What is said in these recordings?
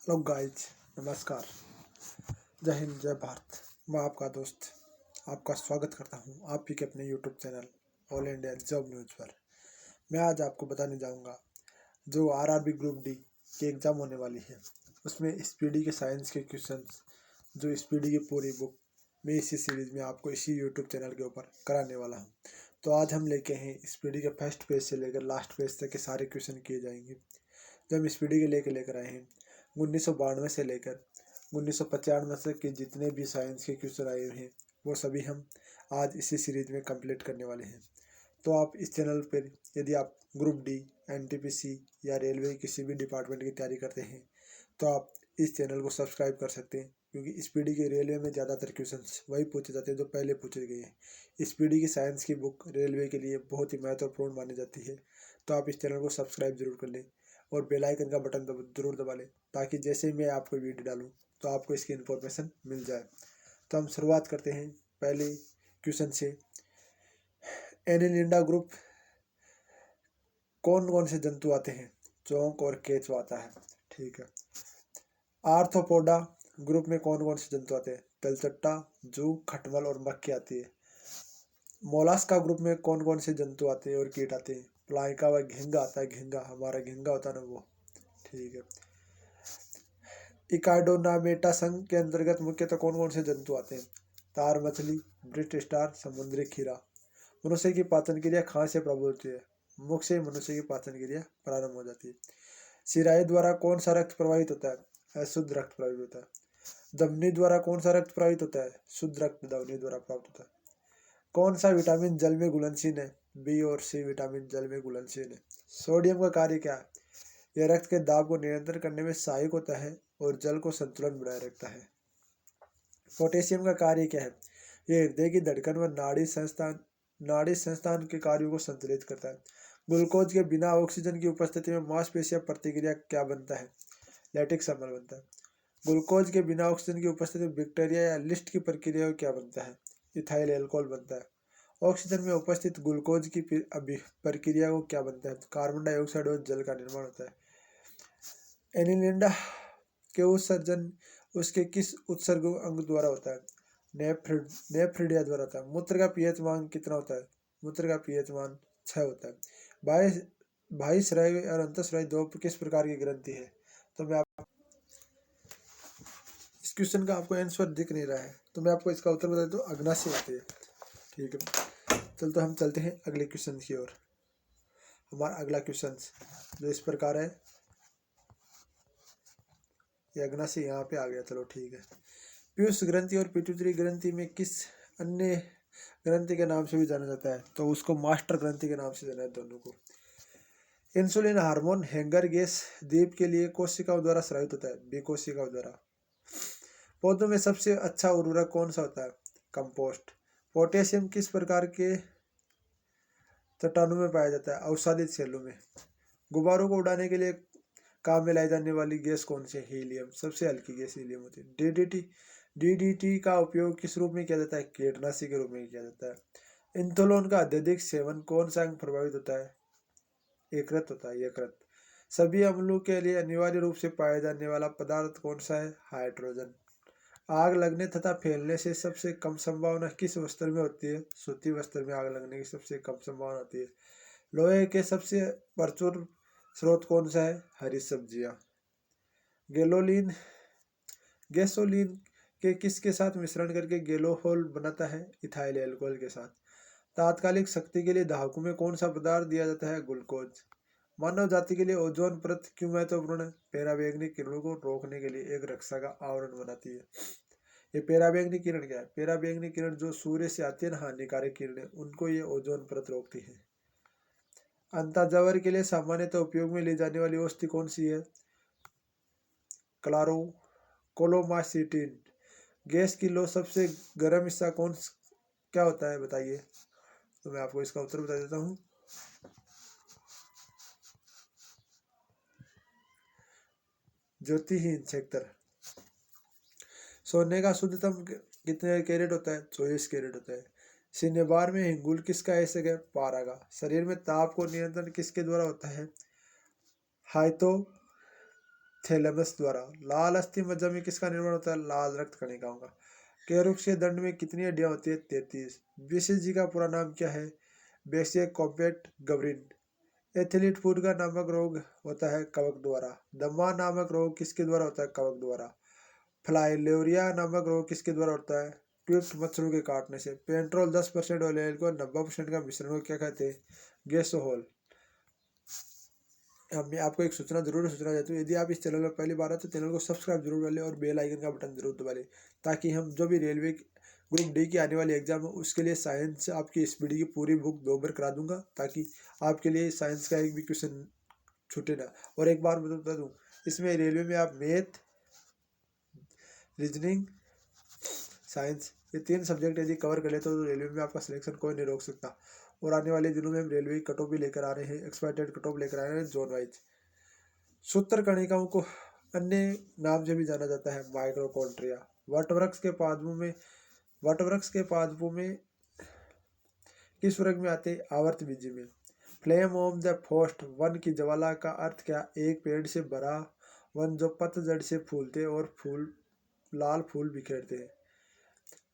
Hello guys, नमस्कार। जय हिंद, जय भारत। मैं आपका दोस्त आपका स्वागत करता हूं आप ही के अपने YouTube channel all India job news पर। मैं आज आपको बताने जाऊंगा जो आरआरबी ग्रुप डी की एग्ज़ाम होने वाली है, उसमें स्पीडी के साइंस के क्वेश्चंस, जो स्पीडी की पूरी बुक मैं इसी सीरीज़ में आपको इसी यूट्यूब चैनल के ऊपर कराने वाला हूँ। तो आज हम लेके हैं स्पीडी के फर्स्ट पेज से लेकर लास्ट पेज तक के सारे क्वेश्चन किए जाएंगे जो हम स्पीडी के लेकर आए हैं। 1992 से लेकर 1995 तक के जितने भी साइंस के क्वेश्चन आए हुए हैं वो सभी हम आज इसी सीरीज में कंप्लीट करने वाले हैं। तो आप इस चैनल पर यदि आप ग्रुप डी, एनटीपीसी या रेलवे किसी भी डिपार्टमेंट की तैयारी करते हैं तो आप इस चैनल को सब्सक्राइब कर सकते हैं, क्योंकि स्पीडी के रेलवे में ज़्यादातर क्वेश्चंस वही पूछे जाते हैं जो पहले पूछे गए हैं। स्पीडी की साइंस की बुक रेलवे के लिए बहुत ही महत्वपूर्ण मानी जाती है। तो आप इस चैनल को सब्सक्राइब जरूर कर लें और बेल आइकन का बटन जरूर दबा लें, ताकि जैसे ही मैं आपको वीडियो डालूं तो आपको इसकी इन्फॉर्मेशन मिल जाए। तो हम शुरुआत करते हैं पहले क्वेश्चन से। एनिलिंडा ग्रुप कौन कौन से जंतु आते हैं? चौंक और केचुआ आता है, ठीक है। आर्थ्रोपोडा ग्रुप में कौन कौन से जंतु आते हैं? तलचट्टा, जूक, खटमल और मक्खी आती है। मोलास्का ग्रुप में कौन कौन से जंतु आते हैं और कीट आते हैं? प्लाइका व घिंगा आता है, घिंगा हमारा घिंगा होता है ना वो, ठीक है। इकाइडोनामेटा संघ के अंतर्गत मुख्यतः कौन कौन से जंतु आते हैं? तार मछली, ब्रिटिश स्टार, समुद्री खीरा। मनुष्य की पाचन क्रिया कहाँ से प्रभावित होती है? मुख से मनुष्य की पाचन क्रिया प्रारंभ हो जाती है। सिराई द्वारा कौन सा रक्त प्रवाहित होता है? अशुद्ध रक्त प्रवाहित होता है। धमनी द्वारा कौन सा रक्त प्रवाहित होता है? शुद्ध रक्त धमनी द्वारा प्राप्त होता है। कौन सा विटामिन जल में घुलनशील है? बी और सी विटामिन जल में घुलनशील है। सोडियम का कार्य क्या है? यह रक्त के दाब को नियंत्रण करने में सहायक होता है और जल को संतुलन बनाए रखता है। पोटेशियम का कार्य क्या है? यह हृदय की धड़कन व नाड़ी संस्थान के कार्यों को संतुलित करता है। ग्लूकोज के बिना ऑक्सीजन की उपस्थिति में मांसपेशियां प्रतिक्रिया क्या बनता है? लैक्टिक अम्ल बनता है। ग्लूकोज के बिना ऑक्सीजन की उपस्थिति में बैक्टीरिया या लिस्ट की प्रक्रिया क्या बनता है? इथाइल एल्कोहल बनता है। ऑक्सीजन में उपस्थित ग्लूकोज की प्रक्रिया को क्या बनता है? कार्बन डाइऑक्साइड और जल का निर्माण होता है। एनिलिंडा के उत्सर्जन उसके किस उत्सर्ग अंग द्वारा होता है? नेफ्रिडिया द्वारा होता है। मूत्र का पीएच मान कितना होता है? मूत्र का पीएच मान 6 होता है। बाह्यस्रावी और अंतःस्रावी दो किस प्रकार की ग्रंथि है? तो मैं आप इस क्वेश्चन का आपको आंसर दिख नहीं रहा है तो मैं आपको इसका उत्तर बता दूं, अग्नाशय आती है, ठीक है। तो हम चलते हैं अगले क्वेश्चन की ओर। हमारा अगला क्वेश्चन जो इस प्रकार है, ये अग्नाशय यहाँ पे आ गया, चलो ठीक है। पीयूष ग्रंथि और पिट्यूटरी ग्रंथि में किस अन्य ग्रंथि के नाम से भी जाना जाता है? तो उसको मास्टर ग्रंथि के नाम से जाना है दोनों को। इंसुलिन हार्मोन हैंगर गैस द्वीप के लिए कोशिकाओं द्वारा स्रावित होता है, बी कोशिकाओं द्वारा। पौधों में सबसे अच्छा उर्वरक कौन सा होता है? कंपोस्ट। पोटेशियम किस प्रकार के चट्टानों में पाया जाता है? अवसादित सेलों में। गुब्बारों को उड़ाने के लिए काम में लाई जाने वाली गैस कौन सी है? हीलियम, सबसे हल्की गैस हीलियम होती है। डीडीटी का उपयोग किस रूप में किया जाता है? कीटनाशी के रूप में किया जाता है। इंथोलोन का अत्यधिक सेवन कौन सा अंग प्रभावित होता है? यकृत होता है, यकृत। सभी अम्लों के लिए अनिवार्य रूप से पाया जाने वाला पदार्थ कौन सा है? हाइड्रोजन। आग लगने तथा फैलने से सबसे कम संभावना किस वस्त्र में होती है? सूती वस्त्र में आग लगने की सबसे कम संभावना होती है। लोहे के सबसे प्रचुर स्रोत कौन सा है? हरी सब्जियां। गैसोलीन के किसके साथ मिश्रण करके गैलोहोल बनाता है? इथाइल एल्कोहल के साथ। तात्कालिक शक्ति के लिए धातु में कौन सा पदार्थ दिया जाता है? ग्लूकोज। मानव जाति के लिए ओजोन परत क्यों महत्वपूर्ण है? पराबैंगनी किरणों को रोकने के लिए एक रक्षा का आवरण बनाती है। ये पराबैंगनी किरण क्या है? पराबैंगनी किरण जो सूर्य से आती है ना, हानिकारक किरणें, उनको ये ओजोन परत रोकती है। अंताजवर के लिए सामान्यतः उपयोग में ली जाने वाली औषधि कौन सी है? कोलोमासिटिन। गैस की लो सबसे गर्म हिस्सा क्या होता है, बताइए? तो मैं आपको इसका उत्तर बता देता हूँ। ज्योतिहीन सेक्टर। सोने का शुद्धतम कितने कैरेट होता है? 24 कैरेट होता है। सिनेबार में हिंगुल किसका ऐसे है? पारा का। शरीर में ताप को नियंत्रण किसके द्वारा होता है? हाइतो थैलेमस द्वारा। लाल अस्थि मज्जा में किसका निर्माण होता है? लाल रक्त कणिकाओं का। केरुक्षीय दंड में कितनी हड्डियां होती है? 33। बीसीजी का पूरा नाम क्या है? बेसिया कॉम्पैक्ट गबरिन। एथलीट फूड का नामक रोग होता है कवक द्वारा। दमा नामक रोग किसके द्वारा होता है? कवक द्वारा। फ्लाइलेरिया नामक रोग किसके द्वारा होता है? उपयुक्त मच्छरों के काटने से। पेट्रोल 10% ऑयल को 90% का मिश्रण को क्या कहते हैं? गैसोहॉल। मैं आपको एक सूचना देता हूँ, यदि आप इस चैनल पर पहली बार आए तो चैनल को सब्सक्राइब जरूर कर लें और बेल आइकन का बटन जरूर दबा लें, ताकि हम जो भी रेलवे ग्रुप डी की आने वाली एग्जाम है उसके लिए साइंस आपकी स्पीडी की पूरी बुक 2 बार करा दूंगा, ताकि आपके लिए साइंस का एक भी क्वेश्चन छूटे ना। और एक बार बता दूँ, इसमें रेलवे में आप मैथ, रीजनिंग, साइंस, ये 3 सब्जेक्ट यदि कवर कर लेते हो तो रेलवे में आपका सिलेक्शन कोई नहीं रोक सकता। और आने वाले दिनों में हम रेलवे की कट ऑफ भी लेकर आ रहे हैं, एक्सपेक्टेड कट ऑफ लेकर आ रहे हैं जोन वाइज। सूत्र कणिकाओं को अन्य नाम से भी जाना जाता है, माइक्रोकॉन्ट्रिया। वटवृक्ष के पादपों में किस वर्ग में आते? आवर्त बीजी में। फ्लेम ऑफ द फॉस्ट, वन की ज्वाला का अर्थ क्या? एक पेड़ से भरा वन जो पतझड़ से फूलते और लाल फूल बिखेरते हैं।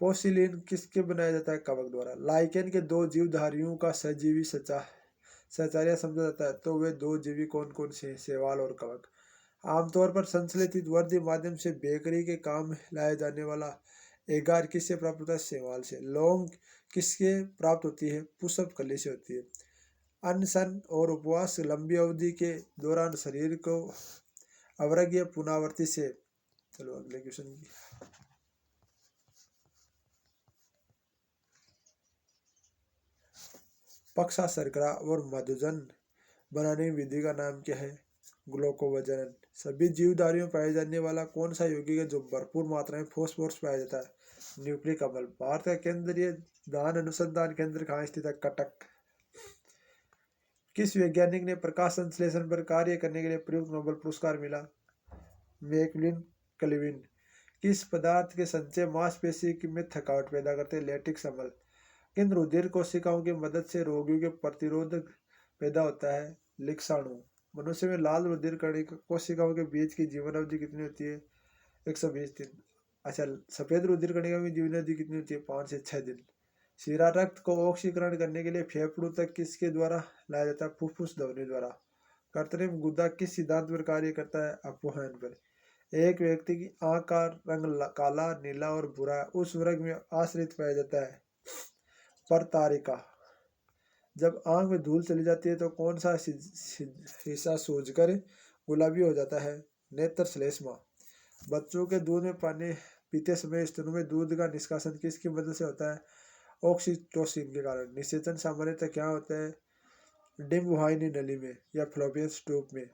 पोसिलिन किसके बनाया जाता है? कवक द्वारा। लाइकेन के 2 जीवधारियों का सजीवी सहचर्या समझा जाता है, तो वे 2 जीवी कौन कौन से? शैवाल और कवक। आमतौर पर संश्लेषित वर्दी माध्यम से बेकरी के काम लाया जाने वाला एगार किससे प्राप्त होता है? शैवाल से। लौंग किसके प्राप्त होती है? पुष्प कली से होती है। अनशन और उपवास लंबी अवधि के दौरान शरीर को अवरग या पुनरावृत्ति से। चलो अगले क्वेश्चन। पक्षा शर्करा और मधुजन बनाने की विधि का नाम क्या है? ग्लूकोवजन। सभी जीवधारियों में पाए जाने वाला कौन सा यौगिक है जो भरपूर मात्रा में फॉस्फोरस पाया जाता है? न्यूक्लिक अम्ल। भारत का केंद्रीय धान अनुसंधान केंद्र कहाँ स्थित है? कटक। किस वैज्ञानिक ने प्रकाश संश्लेषण पर कार्य करने के लिए प्रयुक्त नोबेल पुरस्कार मिला? मैकलिन कलिविन। किस पदार्थ के संचय मांसपेशी में थकावट पैदा करते हैं? लैक्टिक अम्ल। किन रुधिर कोशिकाओं की मदद से रोगियों के प्रतिरोधक पैदा होता है? लिक्साणु। मनुष्य में लाल रुधिर कोशिकाओं के बीच की जीवन अवधि कितनी होती है? 120 दिन। अच्छा, सफेद रुधिर कणिका की जीवन अवधि कितनी होती है? 5 से 6 दिन। शीरा रक्त को ऑक्सीकरण करने के लिए फेफड़ों तक किसके द्वारा लाया जाता है? फुफ्फुस ध्वनि द्वारा। कृत्रिम गुदा किस सिद्धांत पर कार्य करता है? अपवहन पर। एक व्यक्ति की आंख का रंग काला, नीला और भूरा उस वर्ग में आश्रित पाया जाता है? परतारिका। जब आंख में धूल चली जाती है तो कौन सा हिस्सा सूजकर गुलाबी हो जाता है? नेत्र श्लेष्मा। बच्चों के दूध में पानी पीते समय स्तनों में दूध का निष्कासन किसकी मदद से होता है? ऑक्सीटोसिन के कारण। निषेचन सामान्यतः क्या होता है? डिम्बवाहिनी नली में या फ्लोपियन ट्यूब में।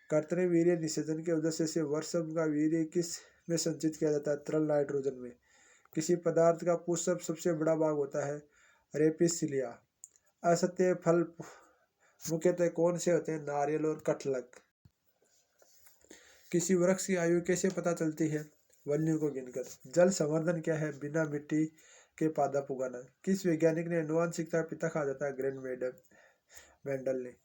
कृत्रिम वीर्य निषेचन के उद्देश्य से वर्षम का वीर्य किस में संचित किया जाता है? तरल नाइट्रोजन में। किसी पदार्थ का पुष्प सबसे बड़ा भाग होता है? रेपिसिलिया। असत्य फल मुख्यतः कौन से होते हैं? नारियल और कटहल। किसी वृक्ष की आयु कैसे पता चलती है? वल्लियों को गिनकर। जल संवर्धन क्या है? बिना मिट्टी के पादप उगाना। किस वैज्ञानिक ने आनुवंशिकता का पिता कहा जाता है? ग्रेन मेंडल ने।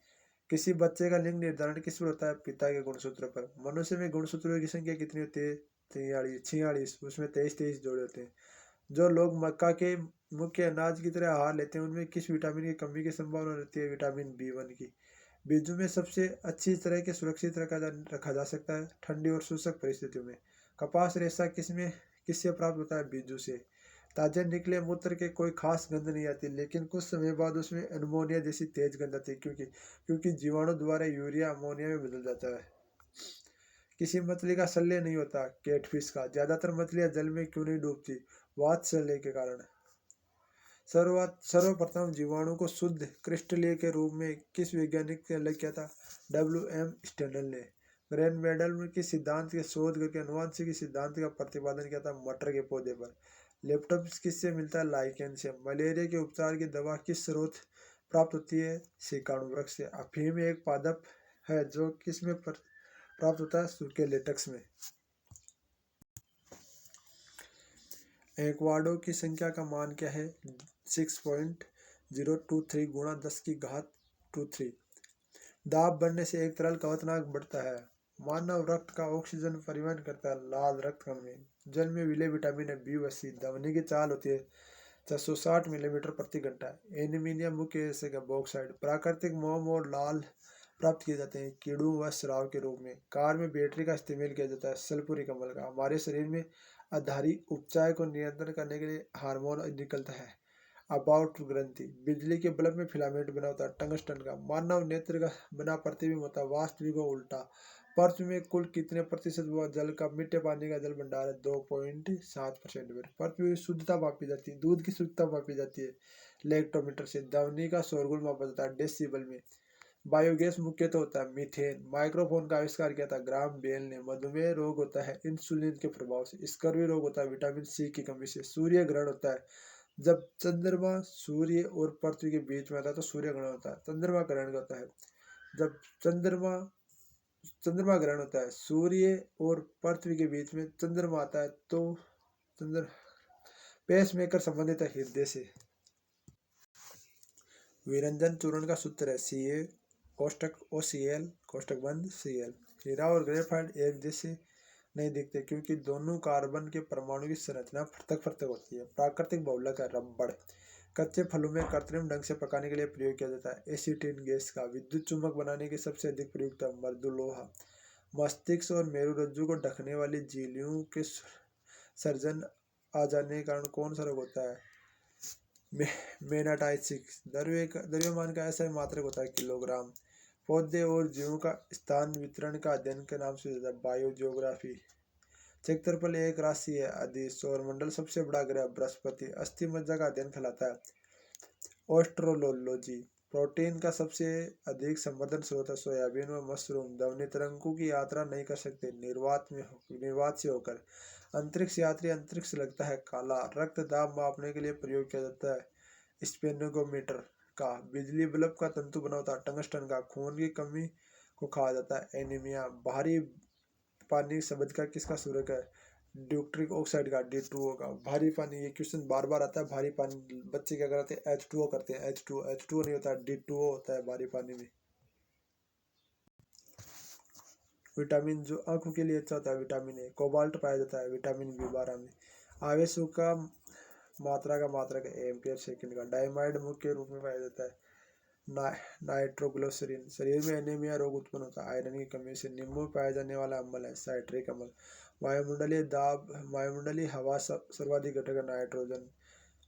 किसी बच्चे का लिंग निर्धारण किस पर होता है? पिता के गुणसूत्र पर। मनुष्य में गुणसूत्रों की संख्या कितनी होती है? 46। उसमें 23 जोड़े होते हैं। जो लोग मक्का के मुख्य अनाज की तरह आहार लेते हैं उनमें किस विटामिन की कमी की संभावना रहती है? विटामिन B1 की। बीजों में सबसे अच्छी तरह के सुरक्षित रखा जा सकता है ठंडी और शुष्क परिस्थितियों में। कपास रेशा किससे प्राप्त होता है? बीजों से। ताजे निकले मूत्र के कोई खास गंध नहीं आती, लेकिन कुछ समय बाद उसमें अमोनिया जैसी तेज गंध आती है, क्योंकि जीवाणु द्वारा यूरिया अमोनिया में बदल जाता है। किसी मछली का शल्य नहीं होता? कैटफिश का। ज्यादातर मछलियां जल में क्यों नहीं डूबती? वात्सल्य के कारण। सर्वप्रथम जीवाणु को शुद्ध क्रिस्टलीय के रूप में किस वैज्ञानिक ने अलग किया था? WM स्टेनल ने। ग्रेन मेडल के सिद्धांत के शोध करके आनुवंशिक सिद्धांत का प्रतिपादन किया था? मटर के पौधे पर। लैप्टोप्स किससे मिलता है? लाइकेन से। मलेरिया के उपचार की दवा किस स्रोत प्राप्त होती है? सिकाणु वृक्ष से। अफीम एक पादप है जो किस में प्राप्त होता है? सूखे लेटेक्स में। एक्वाडो की संख्या का मान क्या है? 6.023 गुणा 10 की घात 23। दाब बढ़ने से एक तरल कवचनांक बढ़ता है? मानव रक्त का ऑक्सीजन परिवहन करता है लाल रक्त कण में। जल में विलय विटामिन है बी व सी। धमनी की चाल होती है 460 मिलीमीटर प्रति घंटा। एनीमिया मुख्य हिस्से का बॉक्साइड। प्राकृतिक मोम और लाल प्राप्त किए जाते हैं कीड़ों व स्राव के रूप में। कार में बैटरी का इस्तेमाल किया जाता है सल्फुरिक अम्ल का। हमारे शरीर में आधारी उपचार को नियंत्रण करने के लिए हार्मोन निकलता है। अबाउट ग्रंथि बिजली के बल्ब में फिलामेंट बना होता है टंगस्टन का। मानव नेत्र का बना प्रतिबिंब होता है वास्तविक व उल्टा। पृथ्वी में कुल कितने प्रतिशत व जल का मीठे पानी का जल भंडार है 2.7% में। पृथ्वी की शुद्धता मापी जाती है दूध की शुद्धता मापी जाती है लेक्टोमीटर से। ध्वनि का शोरगुल मापा जाता है डेसिबल में। बायोगैस मुख्यतः होता है मीथेन। माइक्रोफोन का आविष्कार किया था ग्राम बेल ने। मधुमेह रोग होता है इंसुलिन के प्रभाव से। स्कर्वी रोग होता है विटामिन सी की कमी से। सूर्य ग्रहण होता है जब चंद्रमा सूर्य और पृथ्वी के बीच में आता है तो सूर्य ग्रहण होता है। चंद्रमा ग्रहण होता है जब चंद्रमा ग्रहण होता है सूर्य और पृथ्वी के बीच में चंद्रमा आता है तो चंद्र पेसमेकर संबंधित है हृदय से। विरंजन चूर्ण का सूत्र है Ca कोष्टक OCl कोष्टक बंद Cl। हीरा और ग्रेफाइट एक जैसे नहीं दिखते क्योंकि दोनों कार्बन के परमाणु की संरचना पृथक पृथक होती है। प्राकृतिक बहुलक है रबड़। कच्चे फलों में कृत्रिम ढंग से पकाने के लिए प्रयोग किया जाता है एसीटिन गैस का। विद्युत चुम्बक बनाने के सबसे अधिक प्रयुक्त है मृदुलोहा। मस्तिष्क और मेरुरज्जु को ढकने वाली झिल्लियों के सर्जन आ जाने के कारण कौन सा रोग होता है मेनाटाइसिस। द्रव्यमान का ऐसा मात्रक होता है किलोग्राम। पौधे और जीवों का स्थान वितरण का अध्ययन के नाम से बायोजियोग्राफी। क्षेत्रफल एक राशि है अदिश। सौरमंडल सबसे बड़ा ग्रह बृहस्पति। अस्थि मज्जा का अध्ययन कहलाता है ऑस्ट्रोलोजी। प्रोटीन का सबसे अधिक संवर्धन स्रोत है सोयाबीन व मशरूम। ध्वनि तरंगों की यात्रा नहीं कर सकते निर्वात से होकर। अंतरिक्ष यात्री अंतरिक्ष लगता है काला। रक्त दाब मापने के लिए प्रयोग किया जाता है स्पेनोगोमीटर का। बिजली बल्ब का तंतु बना होता है टंगस्टन का। खून की कमी को कहा जाता है एनीमिया। भारी पानी शब्द का किसका सूरक है ड्यूट्रिक ऑक्साइड का D2O का। भारी पानी ये क्वेश्चन बार बार आता है। भारी पानी बच्चे क्या करते हैं H2O करते हैं। H2O नहीं होता D2O होता है भारी पानी में। विटामिन जो आंखों के लिए अच्छा होता है विटामिन ए। कोबाल्ट पाया जाता है विटामिन B12 में। आवेशों का मात्रा का मात्रक है एम्पियर सेकंड का। डायमाइड मुख्य रूप में पाया जाता है नाइट्रोग्लिसरीन। शरीर में एनीमिया रोग उत्पन्न होता है आयरन की कमी से। नींबू में पाया जाने वाला अम्ल है साइट्रिक अम्ल। वायुमंडलीय हवा सर्वाधिक घटक है नाइट्रोजन।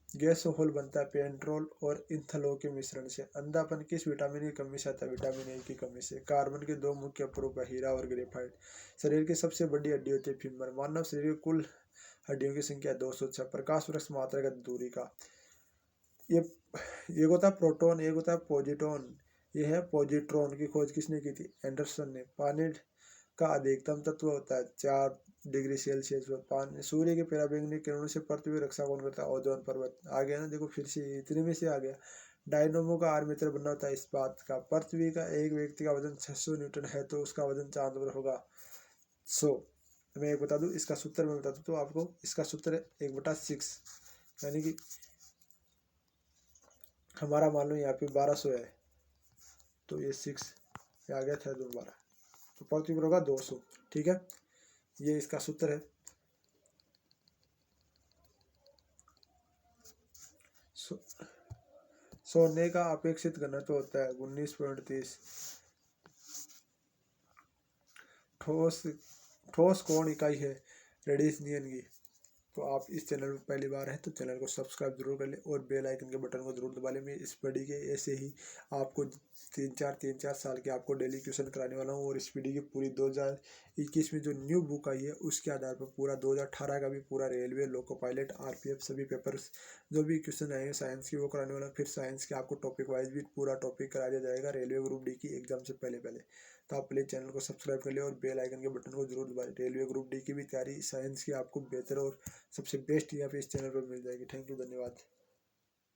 गैस होल बनता है पेट्रोल और इथेनॉल के मिश्रण से। अंधापन किस विटामिन की कमी से आता है विटामिन ए की कमी से। कार्बन के दो मुख्य अपरूप है हीरा और ग्रेफाइट। शरीर की सबसे बड़ी हड्डी होती है फीमर। मानव शरीर की कुल हड्डियों की संख्या 206। प्रकाश वर्ष मात्रा का दूरी का ये एक होता है प्रोटॉन एक होता है पॉजिट्रॉन। ये है पॉजिट्रॉन की खोज किसने की थी एंडरसन ने। पानी का अधिकतम तत्व होता है 4 डिग्री सेल्सियस पर। पानी सूर्य के पराबैंगनी किरणों से पृथ्वी की रक्षा कौन करता है ओजोन परत। आ गया ना देखो फिर से इतने में से आ गया। डायनोमो का आर्मेचर बनना होता है इस्पात का। पृथ्वी का एक व्यक्ति का वजन 600 न्यूटन है तो उसका वजन चांद पर होगा 100। मैं एक बता दूं इसका सूत्र मैं बता दूं तो आपको इसका सूत्र है 1/6 यानी कि हमारा मान लो यहाँ पे 1200 है तो ये 6 आ गया था 12 तो पृथ्वी पर होगा 200। ठीक है ये इसका सूत्र है। सोने का अपेक्षित घनत्व होता है 19.30। ठोस कोण इकाई है रेडियन की। तो आप इस चैनल पर पहली बार है तो चैनल को सब्सक्राइब जरूर कर ले और बेल आइकन के बटन को जरूर दबा लें। मैं इस पीडी के ऐसे ही आपको 3-4 साल के आपको डेली क्वेश्चन कराने वाला हूँ। और इस पीडी की पूरी 2021 में जो न्यू बुक आई है उसके आधार पर पूरा 2018 का भी पूरा रेलवे लोको पायलट RPF सभी पेपर्स जो भी क्वेश्चन आए हैं साइंस की वो कराने वाला। फिर साइंस के आपको टॉपिक वाइज भी पूरा टॉपिक करा दिया जाएगा रेलवे ग्रुप डी की एग्जाम से पहले। तो आप प्लीज़ चैनल को सब्सक्राइब कर ले और बेल आइकन के बटन को जरूर दबाएं। रेलवे ग्रुप डी की भी तैयारी साइंस की आपको बेहतर और सबसे बेस्ट यहाँ पे इस चैनल पर मिल जाएगी। थैंक यू धन्यवाद।